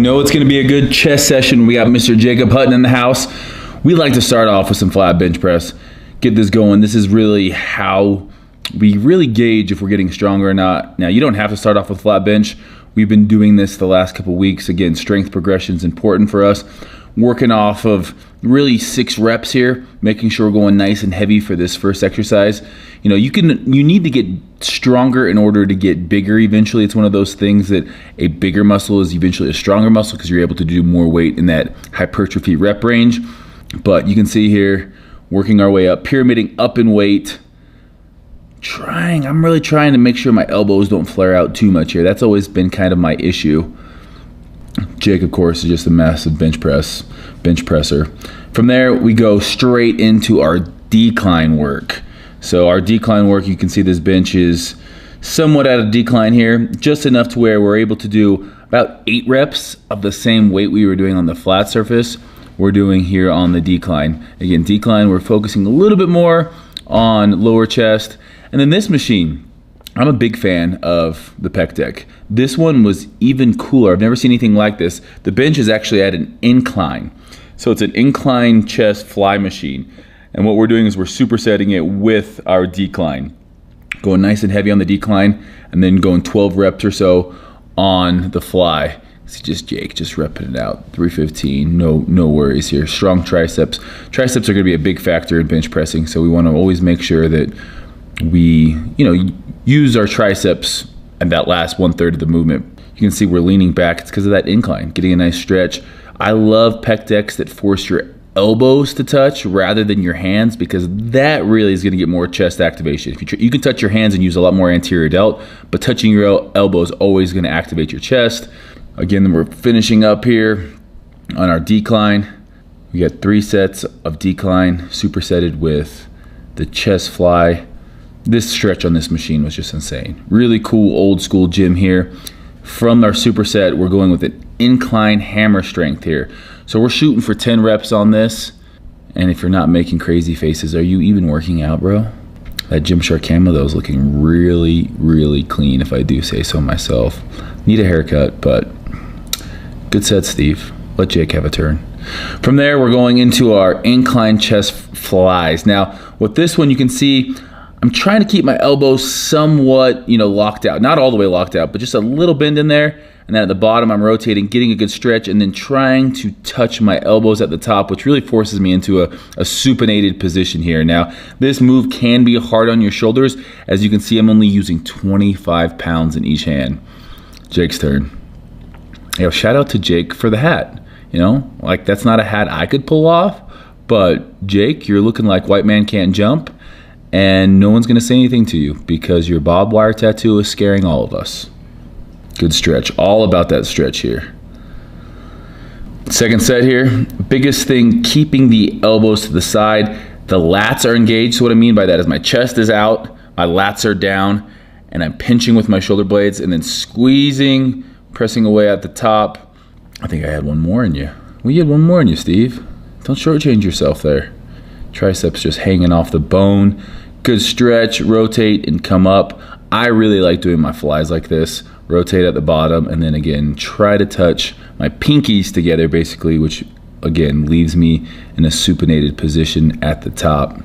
know it's going to be a good chest session. We got Mr. Jacob Hutton in the house. We like to start off with some flat bench press. Get this going. This is really how we really gauge if we're getting stronger or not. Now, you don't have to start off with flat bench. We've been doing this the last couple weeks. Again, strength progression is important for us. Working off of really 6 reps here, making sure we're going nice and heavy for this first exercise. You know, you need to get stronger in order to get bigger eventually. It's one of those things that a bigger muscle is eventually a stronger muscle because you're able to do more weight in that hypertrophy rep range. But you can see here, working our way up, pyramiding up in weight. I'm really trying to make sure my elbows don't flare out too much here. That's always been kind of my issue. Jake, of course, is just a massive bench presser. From there, we go straight into our decline work. So our decline work, you can see this bench is somewhat at a decline here, just enough to where we're able to do about 8 reps of the same weight we were doing on the flat surface. We're doing here on the decline. Again, decline, we're focusing a little bit more on lower chest. And then this machine, I'm a big fan of the pec deck. This one was even cooler. I've never seen anything like this. The bench is actually at an incline. So it's an incline chest fly machine. And what we're doing is we're supersetting it with our decline. Going nice and heavy on the decline and then going 12 reps or so on the fly. It's just Jake just repping it out. 315, no worries here. Strong triceps. Triceps are gonna be a big factor in bench pressing. So we wanna always make sure that we, use our triceps and that last 1/3 of the movement. You can see we're leaning back. It's because of that incline, getting a nice stretch. I love pec decks that force your elbows to touch rather than your hands because that really is going to get more chest activation. If you can touch your hands and use a lot more anterior delt, but touching your elbow is always going to activate your chest. Again, then we're finishing up here on our decline. We got 3 sets of decline supersetted with the chest fly. This stretch on this machine was just insane. Really cool old school gym here. From our superset, we're going with an incline hammer strength here. So we're shooting for 10 reps on this. And if you're not making crazy faces, are you even working out, bro? That Gymshark camo though is looking really, really clean if I do say so myself. Need a haircut, but good set, Steve. Let Jake have a turn. From there, we're going into our incline chest flies. Now, with this one, you can see I'm trying to keep my elbows somewhat, locked out. Not all the way locked out, but just a little bend in there. And then at the bottom, I'm rotating, getting a good stretch, and then trying to touch my elbows at the top, which really forces me into a supinated position here. Now, this move can be hard on your shoulders. As you can see, I'm only using 25 pounds in each hand. Jake's turn. Yo, shout out to Jake for the hat. That's not a hat I could pull off, but Jake, you're looking like white man can't jump. And no one's going to say anything to you because your barbed wire tattoo is scaring all of us. Good stretch. All about that stretch here. Second set here. Biggest thing, keeping the elbows to the side. The lats are engaged. So what I mean by that is my chest is out, my lats are down, and I'm pinching with my shoulder blades and then squeezing, pressing away at the top. I think I had one more in you. You had one more in you, Steve. Don't shortchange yourself there. Triceps just hanging off the bone. Good stretch, rotate and come up. I really like doing my flies like this. Rotate at the bottom and then again, try to touch my pinkies together basically, which again, leaves me in a supinated position at the top.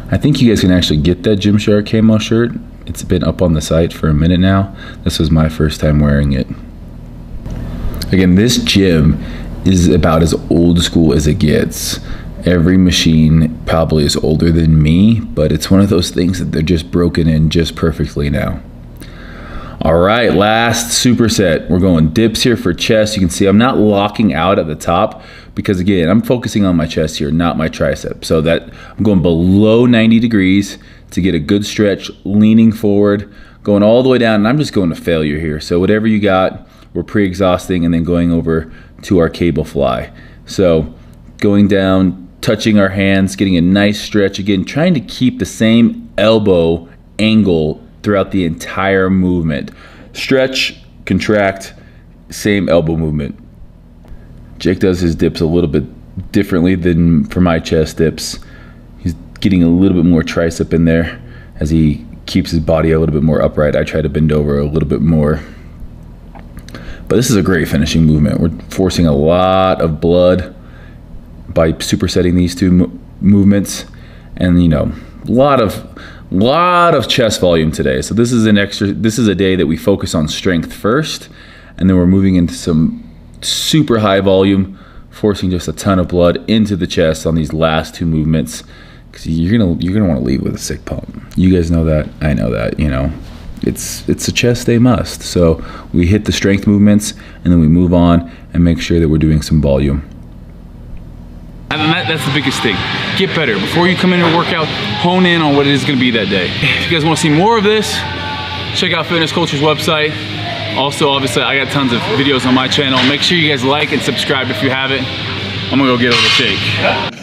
I think you guys can actually get that Gymshark camo shirt. It's been up on the site for a minute now. This was my first time wearing it. Again, this gym is about as old school as it gets. Every machine probably is older than me, but it's one of those things that they're just broken in just perfectly now. All right, last superset. We're going dips here for chest. You can see I'm not locking out at the top because again, I'm focusing on my chest here, not my tricep. So that I'm going below 90 degrees to get a good stretch, leaning forward, going all the way down, and I'm just going to failure here. So whatever you got, we're pre-exhausting and then going over to our cable fly. So going down, touching our hands, getting a nice stretch. Again, trying to keep the same elbow angle throughout the entire movement. Stretch, contract, same elbow movement. Jake does his dips a little bit differently than for my chest dips. He's getting a little bit more tricep in there as he keeps his body a little bit more upright. I try to bend over a little bit more. But this is a great finishing movement. We're forcing a lot of blood by supersetting these two movements, and you know, a lot of chest volume today. So this is a day that we focus on strength first, and then we're moving into some super high volume, forcing just a ton of blood into the chest on these last two movements, because you're gonna want to leave with a sick pump. You guys know that, I know that, you know. It's a chest day must. So we hit the strength movements, and then we move on and make sure that we're doing some volume. And that's the biggest thing. Get better. Before you come in and work out, hone in on what it is gonna be that day. If you guys wanna see more of this, check out Fitness Culture's website. Also, obviously, I got tons of videos on my channel. Make sure you guys like and subscribe if you haven't. I'm gonna go get a little shake.